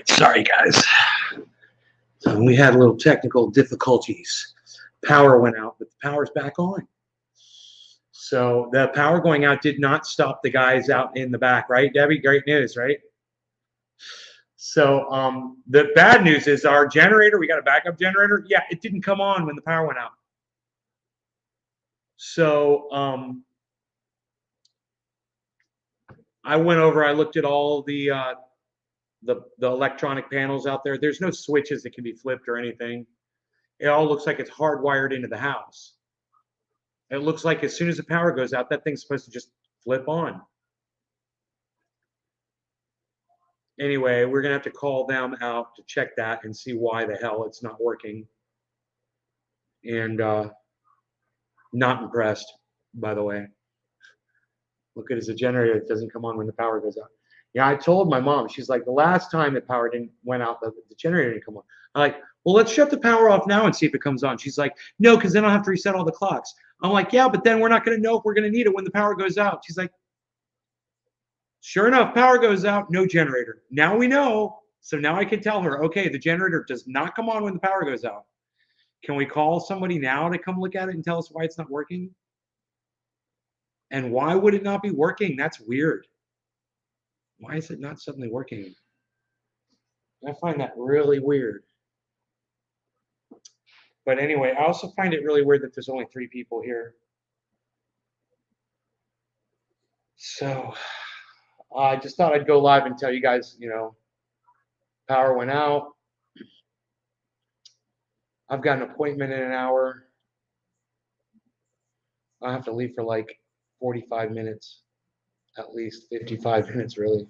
right, sorry guys. So we had a little technical difficulties. Power went out, but the power's back on. So the power going out did not stop the guys out in the back, right, Debbie? Great news, right? So the bad news is our generator, we got a backup generator. Yeah, it didn't come on when the power went out. So I went over, I looked at all the electronic panels out there. There's no switches that can be flipped or anything. It all looks like it's hardwired into the house. It looks like as soon as the power goes out, that thing's supposed to just flip on. Anyway, we're going to have to call them out to check that and see why the hell it's not working. And not impressed, by the way. Look at it as a generator. It doesn't come on when the power goes out. Yeah, I told my mom. She's like, the last time the power went out, the generator didn't come on. I'm like, well, let's shut the power off now and see if it comes on. She's like, no, because then I'll have to reset all the clocks. I'm like, yeah, but then we're not going to know if we're going to need it when the power goes out. She's like, sure enough, power goes out, no generator. Now we know. So now I can tell her, okay, the generator does not come on when the power goes out. Can we call somebody now to come look at it and tell us why it's not working? And why would it not be working? That's weird. Why is it not suddenly working? I find that really weird. But anyway, I also find it really weird that there's only 3 people here. So I just thought I'd go live and tell you guys, you know, power went out. I've got an appointment in an hour. I have to leave for like 45 minutes, at least 55 minutes, really.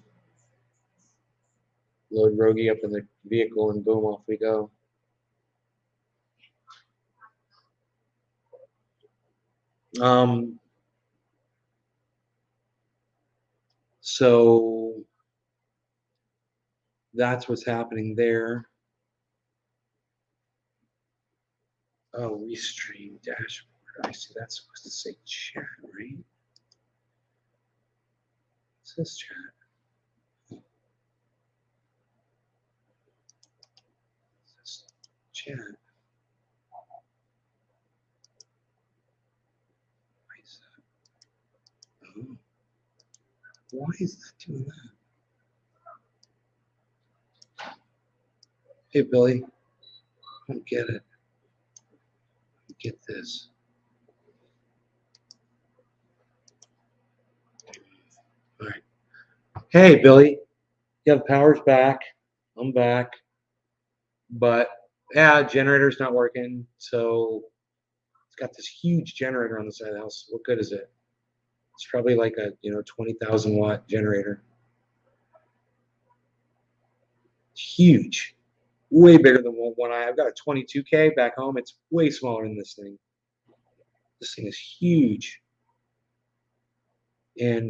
Load Rogie up in the vehicle and boom, off we go. So that's what's happening there. Oh, restream dashboard. I see that's supposed to say chat, right? It says chat. It says chat. Oh. Why is that doing that? Hey, Billy. I don't get it. Get this. All right. Hey, Billy. Yeah, the power's back. I'm back. But yeah, generator's not working. So it's got this huge generator on the side of the house. What good is it? It's probably like a 20,000 watt generator. It's huge. Way bigger than one I've got a 22K back home. It's way smaller than this thing. This thing is huge. And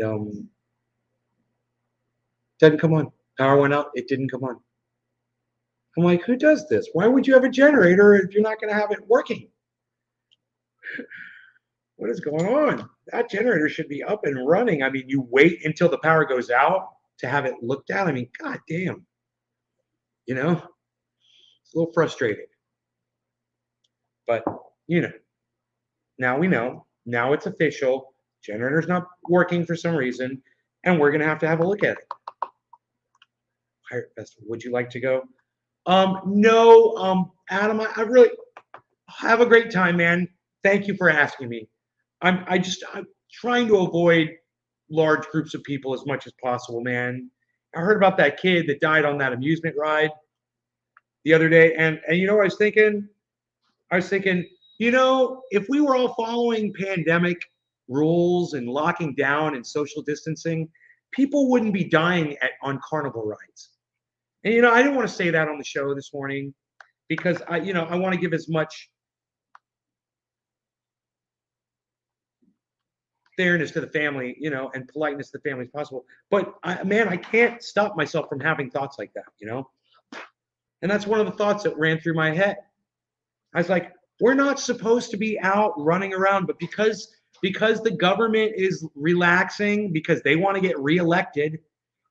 doesn't come on. Power went out. It didn't come on. I'm like, who does this? Why would you have a generator if you're not going to have it working? What is going on? That generator should be up and running. I mean, you wait until the power goes out to have it looked at. I mean, god damn. You know, it's a little frustrating. But, now we know. Now it's official. Generator's not working for some reason, and we're going to have a look at it. Pirate Festival, would you like to go? No, Adam, I really have a great time, man. Thank you for asking me. I'm trying to avoid large groups of people as much as possible, man. I heard about that kid that died on that amusement ride the other day, and you know what I was thinking? I was thinking, if we were all following pandemic rules and locking down and social distancing, people wouldn't be dying on carnival rides. And I didn't want to say that on the show this morning because I want to give as much fairness to the family, and politeness to the family as possible. But man, I can't stop myself from having thoughts like that, And that's one of the thoughts that ran through my head. I was like, we're not supposed to be out running around, but because the government is relaxing, because they want to get reelected,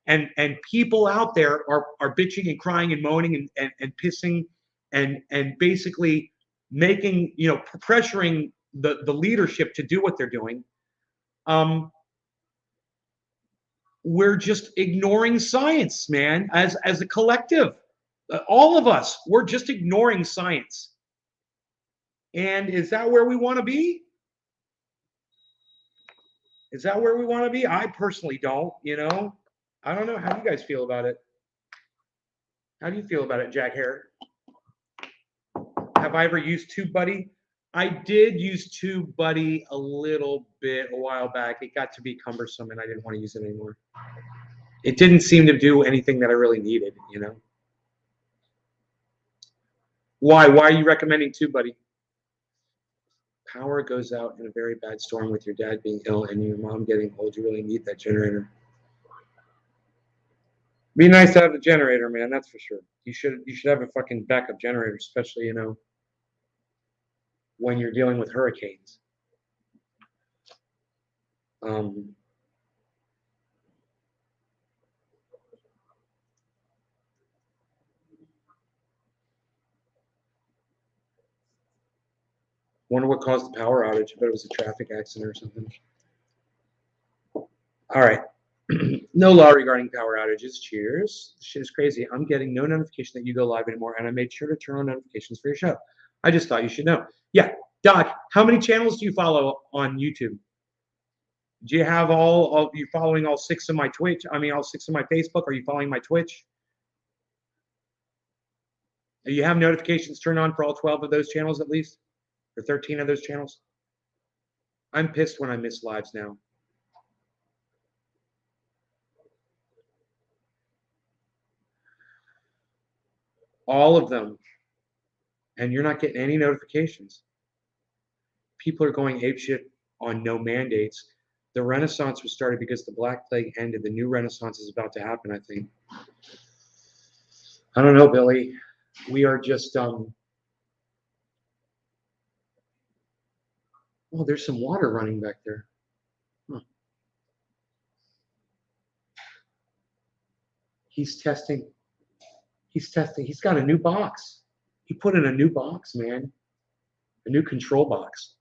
And people out there are bitching and crying and moaning and pissing and basically making, pressuring the leadership to do what they're doing. We're just ignoring science, man, as a collective. All of us, we're just ignoring science. And is that where we want to be? Is that where we want to be? I personally don't, I don't know. How do you guys feel about it? How do you feel about it, Jack Hare? Have I ever used TubeBuddy? I did use TubeBuddy a little bit a while back. It got to be cumbersome and I didn't want to use it anymore. It didn't seem to do anything that I really needed, Why? Why are you recommending TubeBuddy? Power goes out in a very bad storm with your dad being ill and your mom getting old. You really need that generator. Be nice to have the generator, man. That's for sure. You should have a fucking backup generator, especially when you're dealing with hurricanes. Wonder what caused the power outage. I bet it was a traffic accident or something. All right. No law regarding power outages. Cheers. This shit is crazy. I'm getting no notification that you go live anymore, and I made sure to turn on notifications for your show. I just thought you should know. Yeah, Doc, how many channels do you follow on YouTube? Do you have you following all 6 of my Twitch? I mean, all 6 of my Facebook? Are you following my Twitch? Do you have notifications turned on for all 12 of those channels at least? Or 13 of those channels? I'm pissed when I miss lives now. All of them. And you're not getting any notifications. People are going apeshit on no mandates. The Renaissance was started because the Black Plague ended. The new Renaissance is about to happen, I think. I don't know, Billy. We are just oh, there's some water running back there. Huh. He's testing. He's got a new box. He put in a new box, man. A new control box.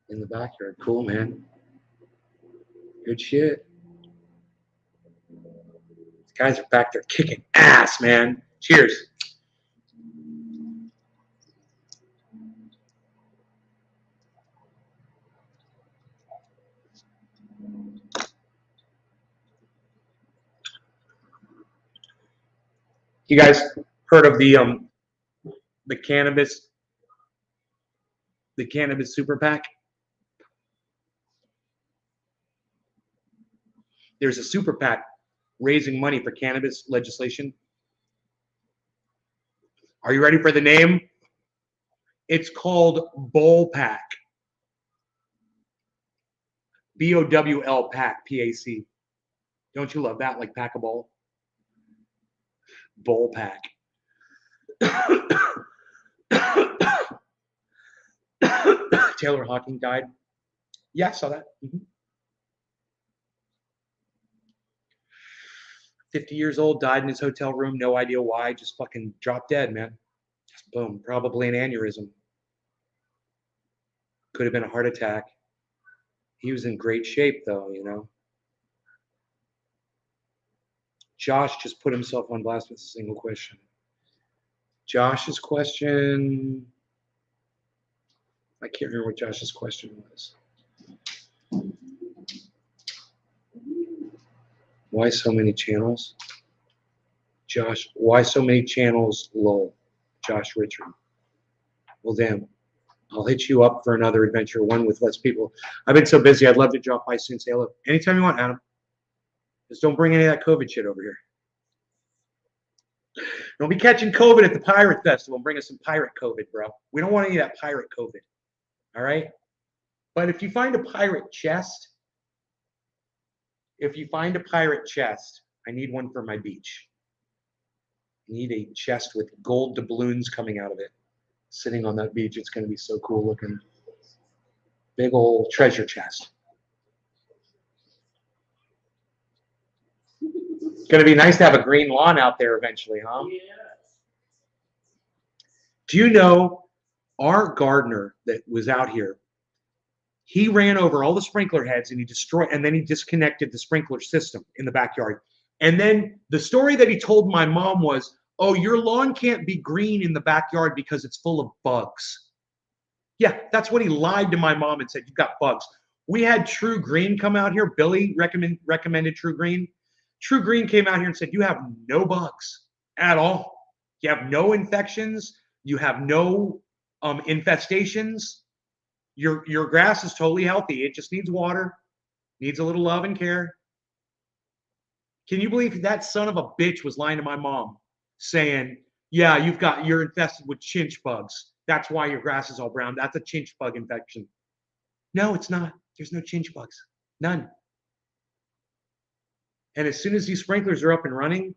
In the backyard. Cool, man. Good shit. These guys are back there kicking ass, man. Cheers. You guys heard of the cannabis super PAC? There's a super PAC raising money for cannabis legislation. Are you ready for the name? It's called BOWL-PAC. BOWL PAC, PAC. Don't you love that? Like pack a bowl? BOWL-PAC. Taylor Hawking died. Yeah, I saw that. 50 years old, died in his hotel room. No idea why. Just fucking dropped dead, man. Just boom. Probably an aneurysm. Could have been a heart attack. He was in great shape, though, Josh just put himself on blast with a single question. Josh's question. I can't remember what Josh's question was. Why so many channels? Josh, why so many channels? Lol. Josh Richard. Well, damn. I'll hit you up for another adventure, one with less people. I've been so busy. I'd love to drop by soon. Say hello. Anytime you want, Adam. Just don't bring any of that COVID shit over here. Don't be catching COVID at the Pirate Festival and bring us some pirate COVID, bro. We don't want any of that pirate COVID. All right? But if you find a pirate chest, I need one for my beach. I need a chest with gold doubloons coming out of it. Sitting on that beach, it's going to be so cool looking. Big old treasure chest. Going to be nice to have a green lawn out there eventually, huh? Yeah. Do you know our gardener that was out here? He ran over all the sprinkler heads and he destroyed, and then he disconnected the sprinkler system in the backyard. And then the story that he told my mom was, oh, your lawn can't be green in the backyard because it's full of bugs. Yeah, that's what he lied to my mom and said, you've got bugs. We had True Green come out here. Billy recommended True Green. True Green came out here and said, you have no bugs at all. You have no infections. You have no infestations. Your grass is totally healthy. It just needs water, needs a little love and care. Can you believe that son of a bitch was lying to my mom saying, yeah, you're infested with chinch bugs. That's why your grass is all brown. That's a chinch bug infection. No, it's not. There's no chinch bugs. None. And as soon as these sprinklers are up and running,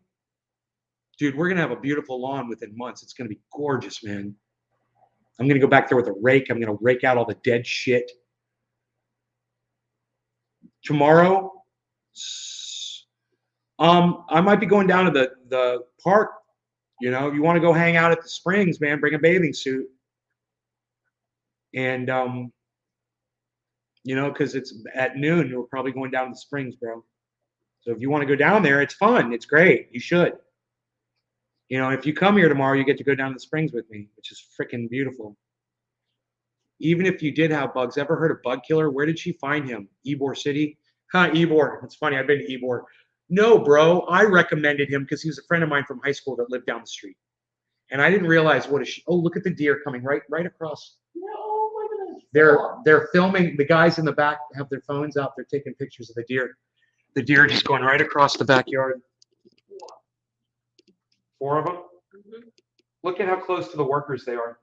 dude, we're going to have a beautiful lawn within months. It's going to be gorgeous, man. I'm going to go back there with a rake. I'm going to rake out all the dead shit. Tomorrow, I might be going down to the park. You know, if you want to go hang out at the springs, man, bring a bathing suit. And, you know, because it's at noon, we're probably going down to the springs, bro. So if you want to go down there, it's fun. It's great. You should. You know, if you come here tomorrow, you get to go down to the springs with me, which is freaking beautiful. Even if you did have bugs, ever heard of Bug Killer? Where did she find him? Ybor City? Huh, Ybor. It's funny. I've been to Ybor. No, bro. I recommended him because he was a friend of mine from high school that lived down the street. And I didn't realize what a oh, look at the deer coming right across. No, my goodness. They're filming. The guys in the back have their phones out. They're taking pictures of the deer. The deer just going right across the backyard. 4 of them? Mm-hmm. Look at how close to the workers they are.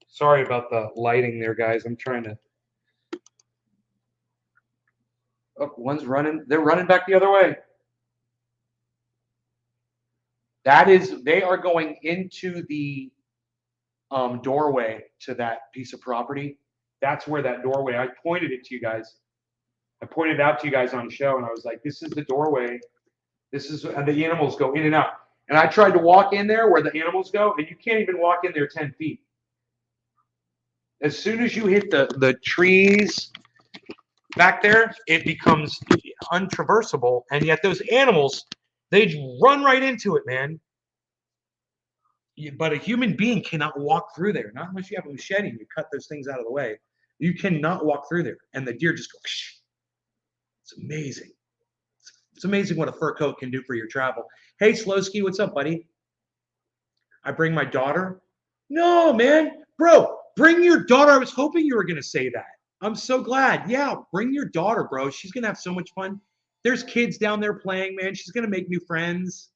Sorry about the lighting there, guys. I'm trying to. Oh, one's running. They're running back the other way. They are going into the doorway to that piece of property. That's where that doorway, I pointed it to you guys. I pointed it out to you guys on the show, and I was like, this is the doorway. This is, and the animals go in and out. And I tried to walk in there where the animals go, and you can't even walk in there 10 feet. As soon as you hit the trees back there, it becomes untraversable. And yet those animals, they run right into it, man. But a human being cannot walk through there, not unless you have a machete and you cut those things out of the way. You cannot walk through there. And the deer just go, shh. It's amazing. It's amazing what a fur coat can do for your travel. Hey, Slowski, what's up, buddy? I bring my daughter. No, man. Bro, bring your daughter. I was hoping you were going to say that. I'm so glad. Yeah, bring your daughter, bro. She's going to have so much fun. There's kids down there playing, man. She's going to make new friends.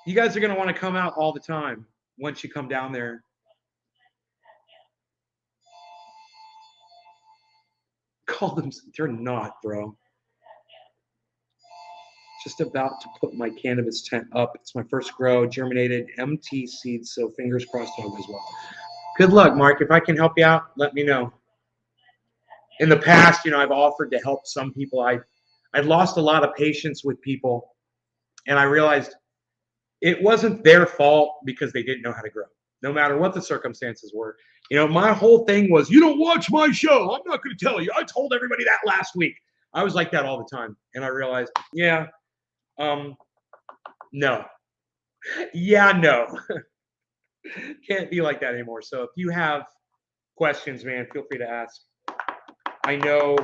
You guys are going to want to come out all the time once you come down there. Call them. They're not, bro. Just about to put my cannabis tent up. It's my first grow, germinated MT seeds, so fingers crossed all goes well. Good luck, Mark. If I can help you out, let me know. In the past, you know, I've offered to help some people. I'd lost a lot of patience with people, and I realized it wasn't their fault because they didn't know how to grow, no matter what the circumstances were. You know, my whole thing was, you don't watch my show. I'm not going to tell you. I told everybody that last week. I was like that all the time, and I realized, yeah, no. Yeah, no. Can't be like that anymore. So if you have questions, man, feel free to ask. I know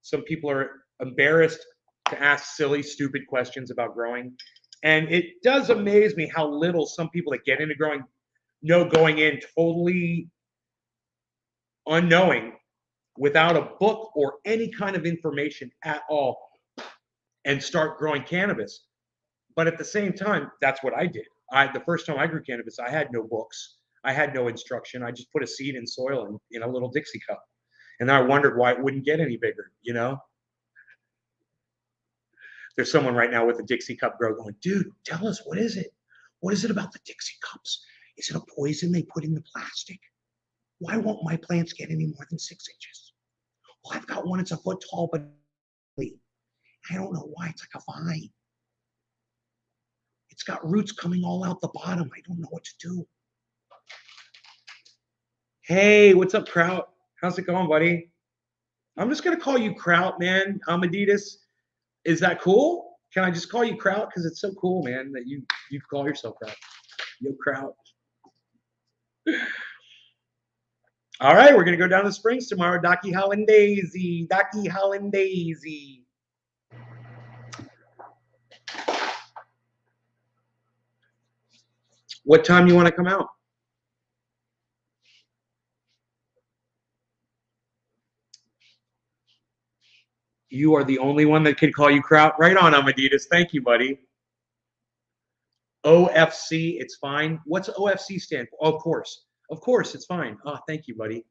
some people are embarrassed to ask silly, stupid questions about growing. And it does amaze me how little some people that get into growing know going in totally unknowing, without a book or any kind of information at all, and start growing cannabis. But at the same time, that's what I did. The first time I grew cannabis, I had no books. I had no instruction. I just put a seed in soil in a little Dixie cup. And then I wondered why it wouldn't get any bigger, you know? There's someone right now with a Dixie cup grow going, dude, tell us, what is it? What is it about the Dixie cups? Is it a poison they put in the plastic? Why won't my plants get any more than 6 inches? Well, I've got one that's a foot tall, but I don't know why. It's like a vine. It's got roots coming all out the bottom. I don't know what to do. Hey, what's up, Kraut? How's it going, buddy? I'm just gonna call you Kraut, man. Amadeus. Is that cool? Can I just call you Kraut? Because it's so cool, man, that you call yourself Kraut. Yo, Kraut. All right, we're gonna go down to Springs tomorrow. Docky Hollandaise. Docky Hollandaise. What time you want to come out? You are the only one that can call you Kraut. Right on, Amadeus. Thank you, buddy. OFC, it's fine. What's OFC stand for? Oh, of course. Of course, it's fine. Oh, thank you, buddy.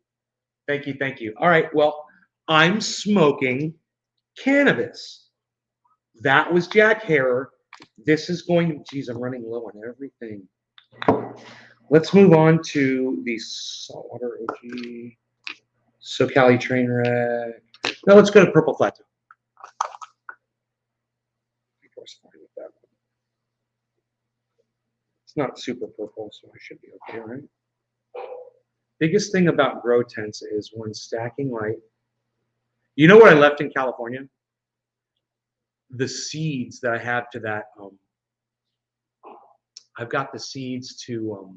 Thank you, thank you. All right, well, I'm smoking cannabis. That was Jack Herer. This is going to, geez, I'm running low on everything. Let's move on to the Saltwater OG, SoCali Trainwreck. No, let's go to Purple Plateau. It's not super purple, so I should be okay, right? Biggest thing about grow tents is when stacking light. You know what I left in California? The seeds that I have to that. I've got the seeds to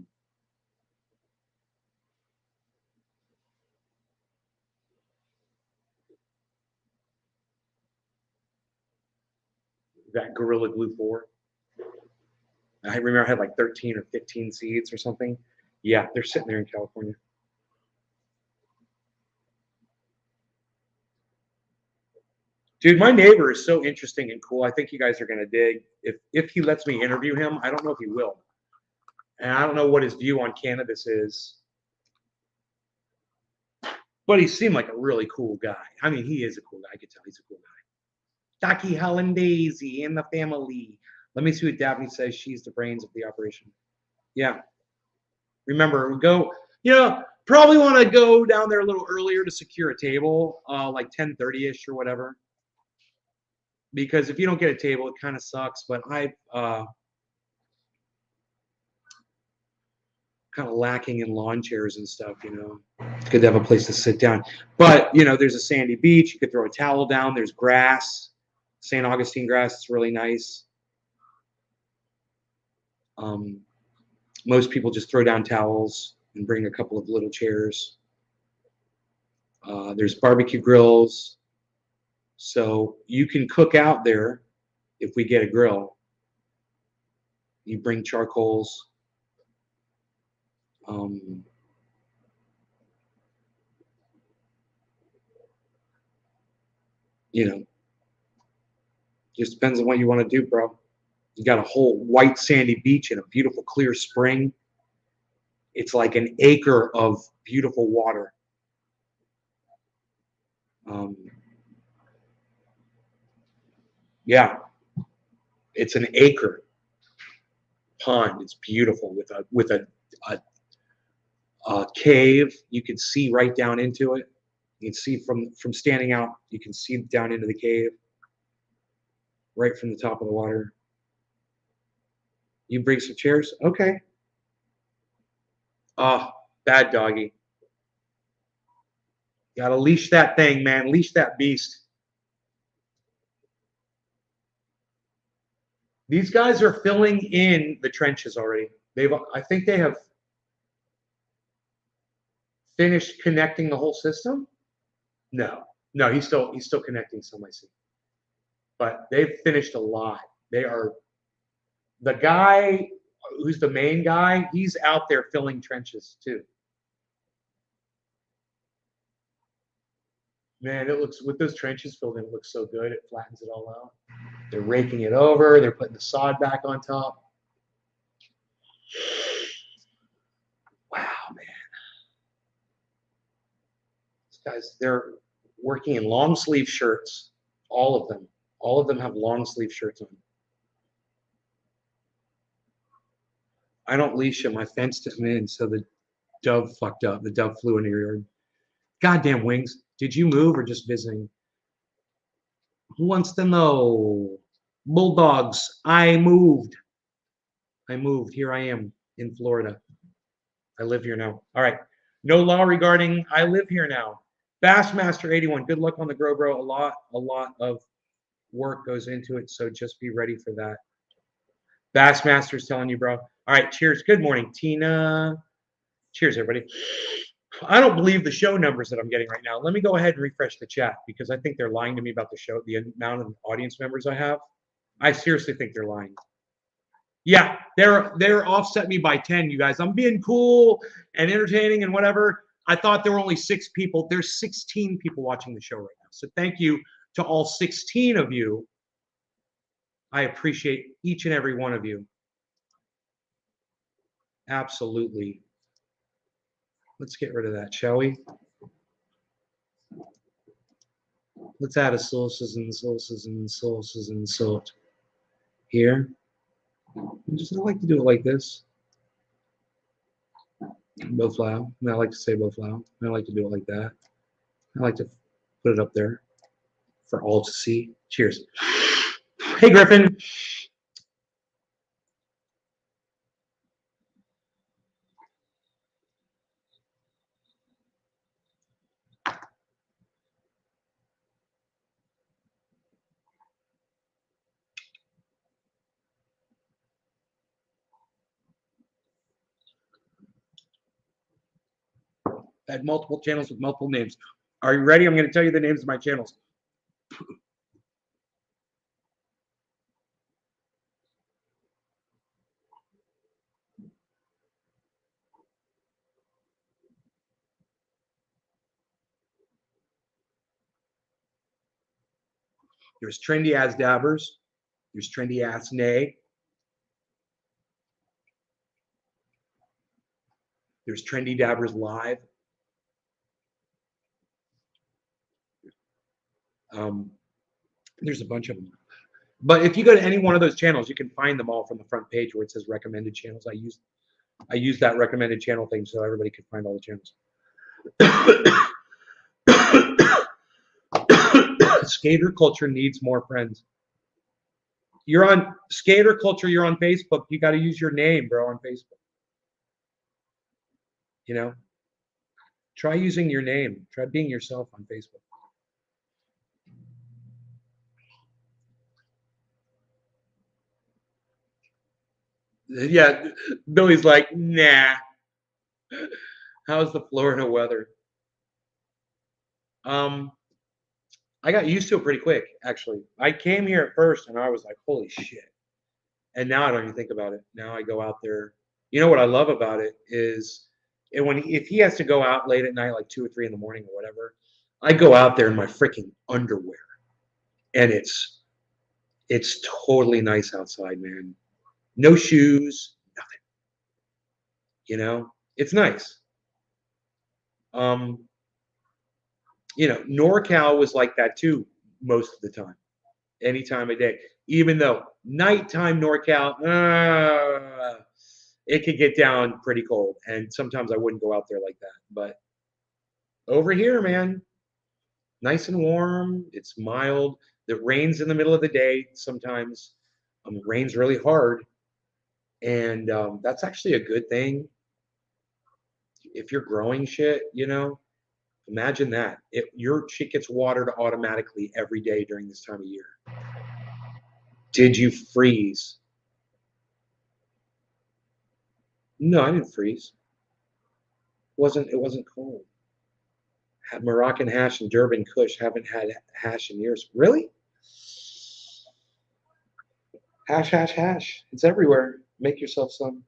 that Gorilla Glue 4. I remember I had like 13 or 15 seeds or something. Yeah, they're sitting there in California. Dude, my neighbor is so interesting and cool. I think you guys are gonna dig. If he lets me interview him, I don't know if he will. And I don't know what his view on cannabis is. But he seemed like a really cool guy. I mean, he is a cool guy. I could tell he's a cool guy. Docky Hollandaise and the family. Let me see what Daphne says. She's the brains of the operation. Yeah. Remember, go, probably want to go down there a little earlier to secure a table, like 10:30-ish or whatever. Because if you don't get a table, it kind of sucks. But I kind of lacking in lawn chairs and stuff, It's good to have a place to sit down. But, there's a sandy beach. You could throw a towel down. There's grass. St. Augustine grass. It's really nice. Most people just throw down towels and bring a couple of little chairs. There's barbecue grills. So you can cook out there if we get a grill. You bring charcoals. Just depends on what you want to do, bro. You got a whole white sandy beach and a beautiful clear spring. It's like an acre of beautiful water. Yeah, it's an acre pond. It's beautiful with a cave. You can see right down into it. You can see from standing out. You can see down into the cave, right from the top of the water. You bring some chairs, okay. Oh, bad doggy. Gotta leash that thing, man. Leash that beast. These guys are filling in the trenches already. I think they have finished connecting the whole system. No, he's still connecting some, I see. But they've finished a lot. The guy who's the main guy, he's out there filling trenches too. Man, it looks, with those trenches filled in, it looks so good. It flattens it all out. They're raking it over. They're putting the sod back on top. Wow, man. These guys, they're working in long sleeve shirts, all of them. All of them have long sleeve shirts on. I don't leash them. I fenced them in, so the dove fucked up. The dove flew into your yard. Goddamn wings. Did you move or just visiting? Who wants to know? Bulldogs. I moved. Here I am in Florida. I live here now. All right. No law regarding I live here now. Bassmaster 81. Good luck on the grow, bro. A lot of work goes into it, so just be ready for that. Bassmaster's telling you, bro. All right. Cheers. Good morning, Tina. Cheers, everybody. I don't believe the show numbers that I'm getting right now. Let me go ahead and refresh the chat because I think they're lying to me about the show, the amount of audience members I have. I seriously think they're lying. Yeah, they're offset me by 10, you guys. I'm being cool and entertaining and whatever. I thought there were only 6 people. There's 16 people watching the show right now. So thank you to all 16 of you. I appreciate each and every one of you. Absolutely. Let's get rid of that, shall we? Let's add a sources and sort here. I like to do it like this. Bowflower. And I like to say bowflower. I like to do it like that. I like to put it up there for all to see. Cheers. Hey, Griffin. I had multiple channels with multiple names. Are you ready? I'm going to tell you the names of my channels. There's Trendy Ass Dabbers. There's Trendy Ass Nay. There's Trendy Dabbers Live. There's a bunch of them. But if you go to any one of those channels, you can find them all from the front page where it says recommended channels. I use that recommended channel thing so everybody can find all the channels. Skater culture needs more friends. You're on Skater culture. You're on Facebook. You got to use your name, bro, on Facebook. You know, try using your name. Try being yourself on Facebook. Yeah, Billy's like, nah. How's the Florida weather? I got used to it pretty quick, actually. I came here at first and I was like, holy shit. And now I don't even think about it. Now I go out there. You know what I love about it is if he has to go out late at night, like 2 or 3 in the morning or whatever, I go out there in my freaking underwear. And it's totally nice outside, man. No shoes, nothing. You know, it's nice. NorCal was like that too most of the time, any time of day. Even though nighttime NorCal, it could get down pretty cold, and sometimes I wouldn't go out there like that. But over here, man, nice and warm. It's mild. It rains in the middle of the day sometimes. It rains really hard, and that's actually a good thing. If you're growing shit, imagine that. Your shit gets watered automatically every day during this time of year. Did you freeze? No, I didn't freeze. It wasn't cold. Had Moroccan hash and Durban Kush. Haven't had hash in years. Really? Hash, hash, hash. It's everywhere. Make yourself some.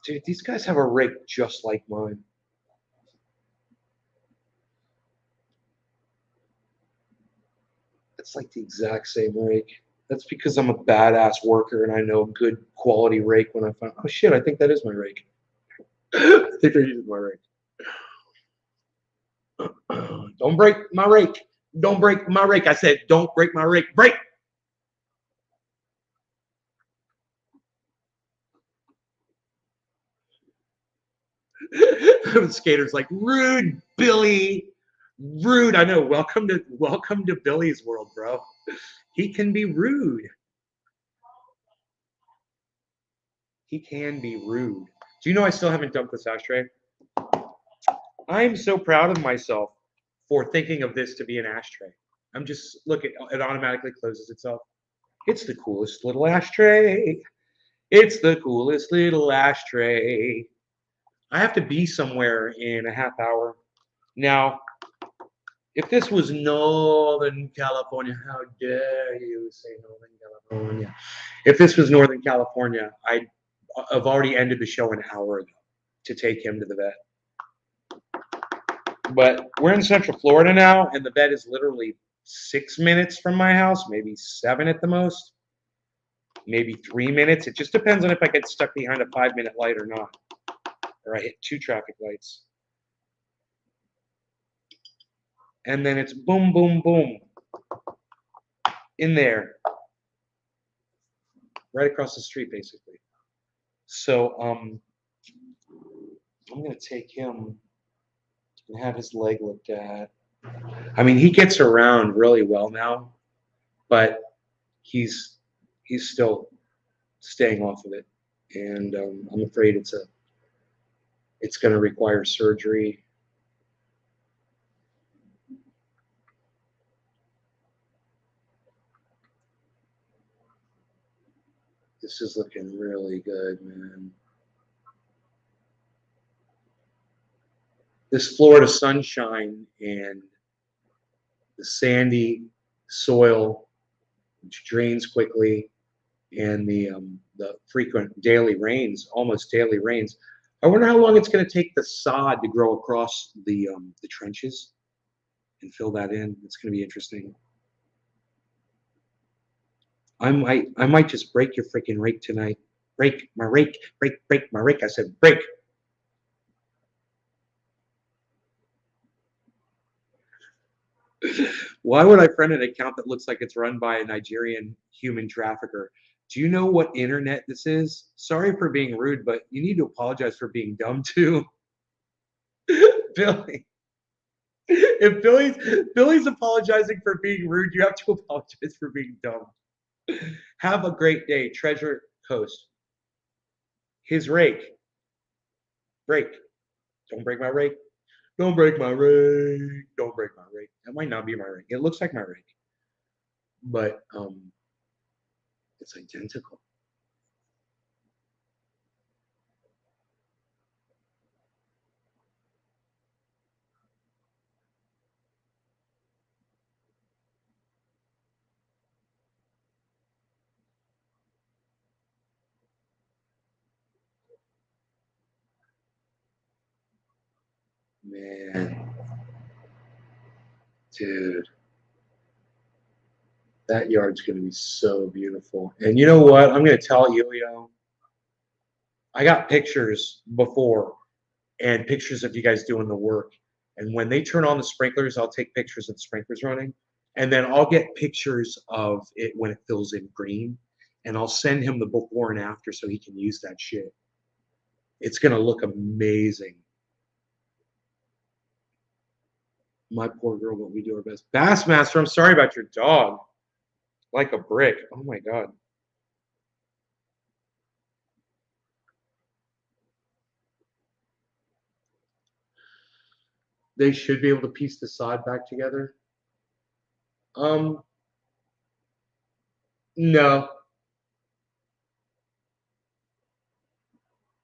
Dude, these guys have a rig just like mine. It's like the exact same rig. That's because I'm a badass worker and I know a good quality rake when I find. Oh shit! I think that is my rake. I think they're using my rake. Don't break my rake. Don't break my rake. I said, don't break my rake. Break. The skater's like, rude, Billy. Rude. I know. Welcome to Billy's world, bro. He can be rude. He can be rude. Do you know I still haven't dumped this ashtray? I'm so proud of myself for thinking of this to be an ashtray. I'm just look it automatically closes itself. It's the coolest little ashtray. It's the coolest little ashtray. I have to be somewhere in a half hour. Now, if this was Northern California, how dare you say Northern California? If this was Northern California, I'd have already ended the show an hour ago to take him to the vet. But we're in Central Florida now, and the vet is literally 6 minutes from my house, maybe 7 at the most, maybe 3 minutes. It just depends on if I get stuck behind a 5-minute light or not, or I hit 2 traffic lights. And then it's boom, boom, boom in there, right across the street, basically. So I'm going to take him and have his leg looked at. I mean, he gets around really well now, but he's still staying off of it, and I'm afraid it's going to require surgery. This is looking really good, man. This Florida sunshine and the sandy soil, which drains quickly, and the frequent daily rains, almost daily rains. I wonder how long it's going to take the sod to grow across the trenches and fill that in. It's going to be interesting. I might just break your freaking rake tonight. Break my rake. Break my rake. I said break. Why would I friend an account that looks like it's run by a Nigerian human trafficker? Do you know what internet this is? Sorry for being rude, but you need to apologize for being dumb too. Billy. If Billy's apologizing for being rude, you have to apologize for being dumb. Have a great day, Treasure Coast. His rake. Break. Don't break my rake. Don't break my rake. Don't break my rake. That might not be my rake. It looks like my rake. But it's identical. Man. Dude. That yard's going to be so beautiful. And you know what? I'm going to tell Elio. I got pictures before and pictures of you guys doing the work. And when they turn on the sprinklers, I'll take pictures of the sprinklers running. And then I'll get pictures of it when it fills in green. And I'll send him the before and after so he can use that shit. It's going to look amazing. My poor girl, but we do our best. Bassmaster, I'm sorry about your dog. Like a brick. Oh my God. They should be able to piece the sod back together. No. No,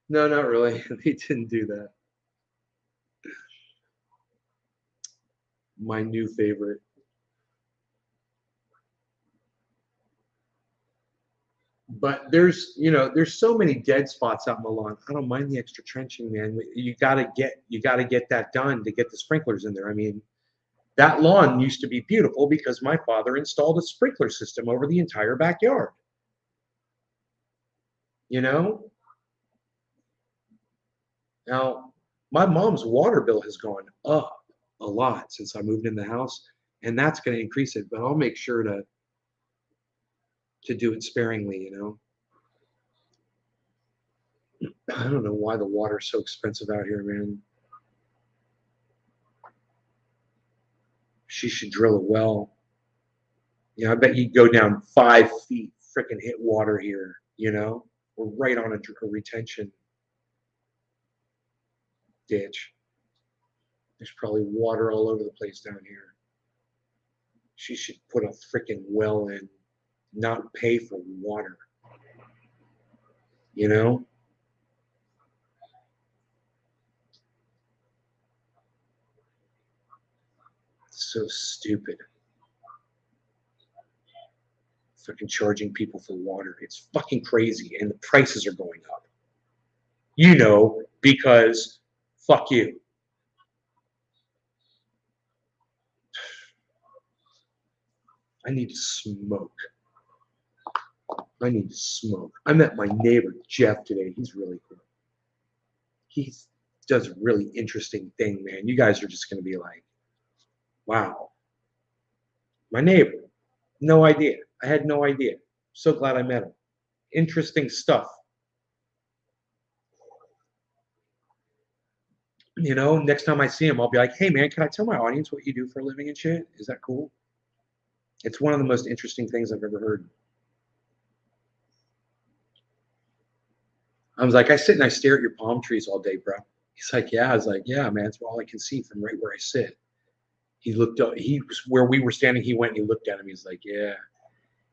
not really. They didn't do that. My new favorite. But there's so many dead spots out in the lawn. I don't mind the extra trenching, man. You gotta get that done to get the sprinklers in there. I mean, That lawn used to be beautiful because my father installed a sprinkler system over the entire backyard. You know? Now, my mom's water bill has gone up a lot since I moved in the house, and that's going to increase it, but I'll make sure to do it sparingly, you know? I don't know why the water's so expensive out here, man. She should drill a well. You know, I bet you'd go down 5 feet, freaking hit water here, you know? We're right on a retention ditch. There's probably water all over the place down here. She should put a freaking well in, not pay for water. You know? So stupid. Fucking charging people for water. It's fucking crazy. And the prices are going up. You know, because fuck you. I need to smoke. I need to smoke. I met my neighbor, Jeff, today. He's really cool. He does a really interesting thing, man. You guys are just going to be like, wow. My neighbor. No idea. I had no idea. So glad I met him. Interesting stuff. You know, next time I see him, I'll be like, hey, man, can I tell my audience what you do for a living and shit? Is that cool? It's one of the most interesting things I've ever heard. I was like, I sit and I stare at your palm trees all day, bro. He's like, yeah. I was like, yeah, man, it's all I can see from right where I sit. He looked up, he was where we were standing. He went and he looked at him. He's like, yeah,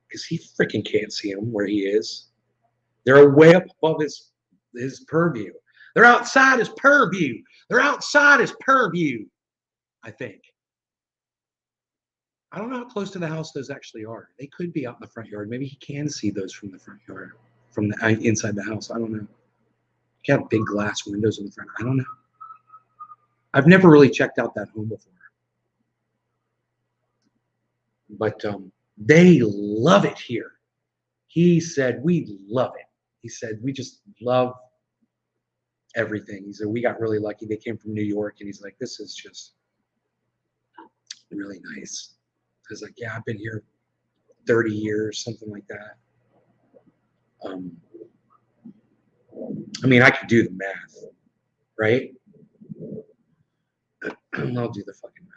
because he freaking can't see him where he is. They're way up above his purview. They're outside his purview. They're outside his purview, I think. I don't know how close to the house those actually are. They could be out in the front yard. Maybe he can see those from the front yard, from the inside the house. I don't know. You have big glass windows in the front. I don't know. I've never really checked out that home before. But they love it here. He said, we love it. He said, we just love everything. He said, we got really lucky. They came from New York, and he's like, this is just really nice. I was like, yeah, I've been here 30 years, something like that. I mean, I could do the math, right? I'll do the fucking math.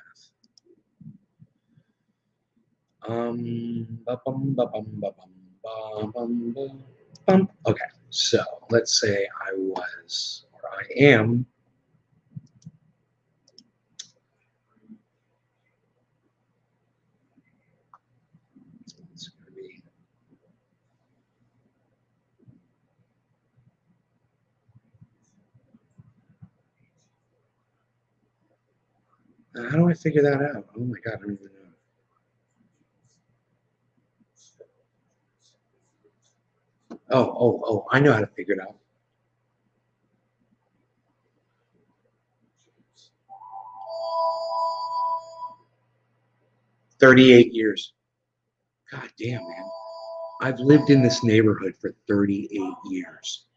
Okay, so let's say I was, or I am, it's going to be, how do I figure that out? Oh my God, I don't even know. Oh, I know how to figure it out. 38 years. God damn, man. I've lived in this neighborhood for 38 years.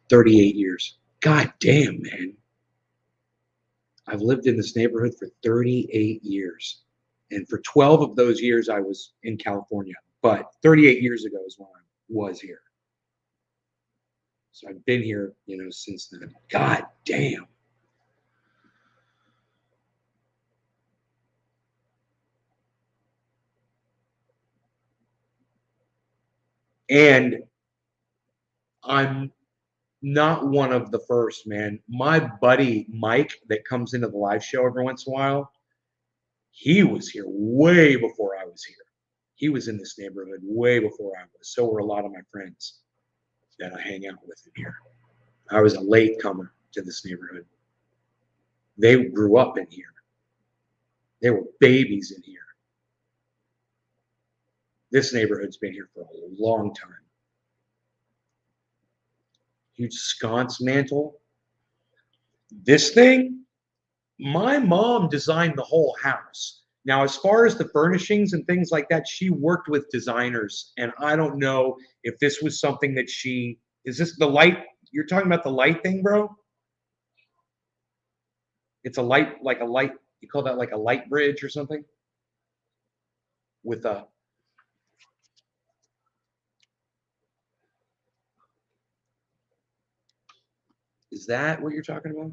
$38. God damn, man. I've lived in this neighborhood for 38 years. And for 12 of those years, I was in California. But 38 years ago is when I was here. So I've been here, you know, since then. God damn. And I'm not one of the first, man. My buddy Mike, that comes into the live show every once in a while, he was here way before I was here. He was in this neighborhood way before I was. So were a lot of my friends that I hang out with in here. I was a late comer to this neighborhood. They grew up in here. They were babies in here. This neighborhood's been here for a long time. huge sconce mantle. This thing, my mom designed the whole house. Now, as far as the furnishings and things like that, she worked with designers, and I don't know if this was something that she, is this the light? You're talking about the light thing, bro? It's a light, like a light, you call that like a light bridge or something? With a, is that what you're talking about?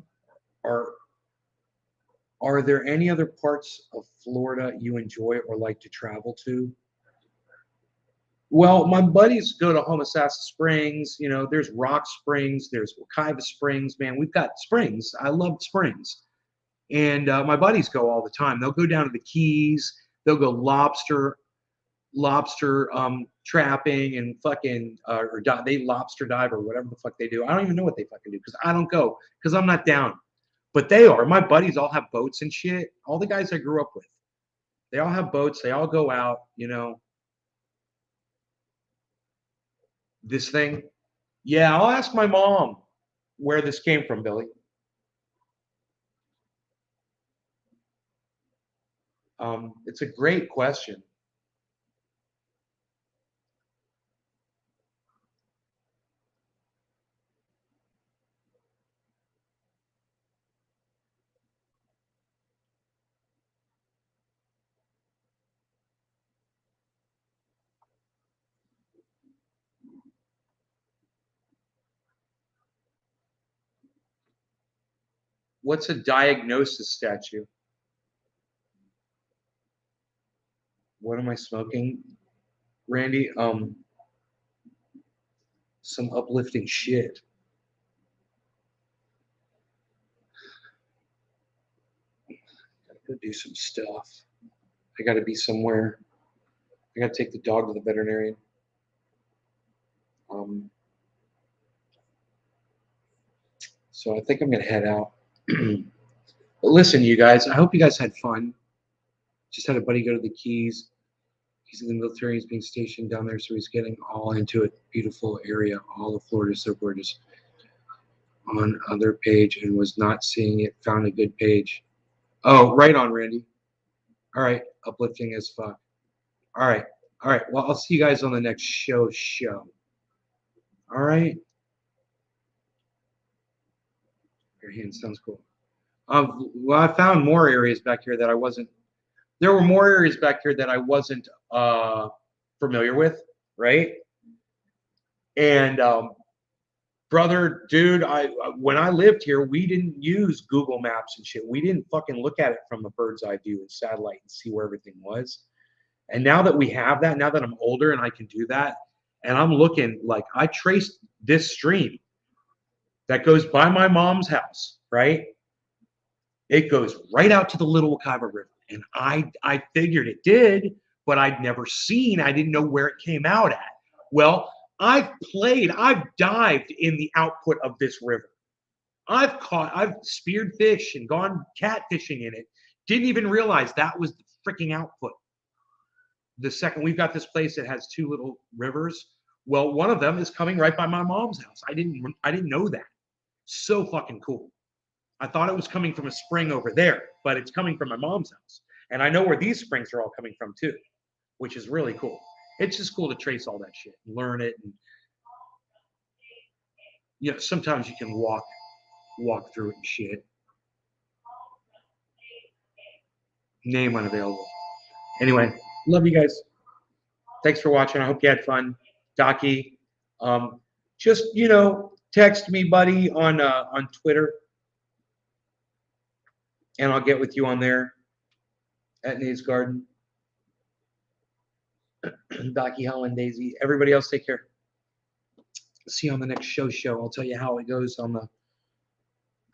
Are there any other parts of Florida you enjoy or like to travel to? Well, my buddies go to Homosassa Springs. You know, there's Rock Springs, there's Wekiva Springs. Man, we've got springs. I love springs. And my buddies go all the time. They'll go down to the Keys. They'll go lobster trapping and fucking they lobster dive or whatever the fuck they do. I don't even know what they fucking do because I don't go because I'm not down. But they are. My buddies all have boats and shit. All the guys I grew up with, they all have boats. They all go out. You know, this thing. Yeah, I'll ask my mom where this came from, Billy. It's a great question. What's a diagnosis statue? What am I smoking, Randy? Some uplifting shit. Gotta go do some stuff. I gotta be somewhere. I gotta take the dog to the veterinarian. So I think I'm gonna head out. But listen, you guys, I hope you guys had fun. Just had a buddy go to the Keys. He's in the military. He's being stationed down there, so he's getting all into it. Beautiful area. All of Florida is so gorgeous. On other page and was not seeing it. Found a good page. Oh, right on, Randy. All right, uplifting as fuck. All right, all right. Well, I'll see you guys on the next show. All right. Your hand sounds cool. Well, I found more areas back here that I wasn't. There were more areas back here that I wasn't familiar with, right? And brother, dude, when I lived here, we didn't use Google Maps and shit. We didn't fucking look at it from a bird's eye view and satellite and see where everything was. And now that we have that, now that I'm older and I can do that, and I'm looking like I traced this stream that goes by my mom's house, right? It goes right out to the Little Wekiva River. And I figured it did, but I'd never seen, I didn't know where it came out at. Well, I've dived in the output of this river. I've speared fish and gone catfishing in it. Didn't even realize that was the freaking output. The second, we've got this place that has two little rivers. Well, one of them is coming right by my mom's house. I didn't know that. So fucking cool. I thought it was coming from a spring over there, but it's coming from my mom's house. And I know where these springs are all coming from too, which is really cool. It's just cool to trace all that shit and learn it. And you know, sometimes you can walk through it and shit. Name unavailable. Anyway, love you guys. Thanks for watching. I hope you had fun. Docky, just, you know, text me, buddy, on Twitter, and I'll get with you on there at Nate's Garden. Docky, Helen, Daisy, everybody else, take care. See you on the next show. I'll tell you how it goes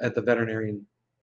at the veterinarian.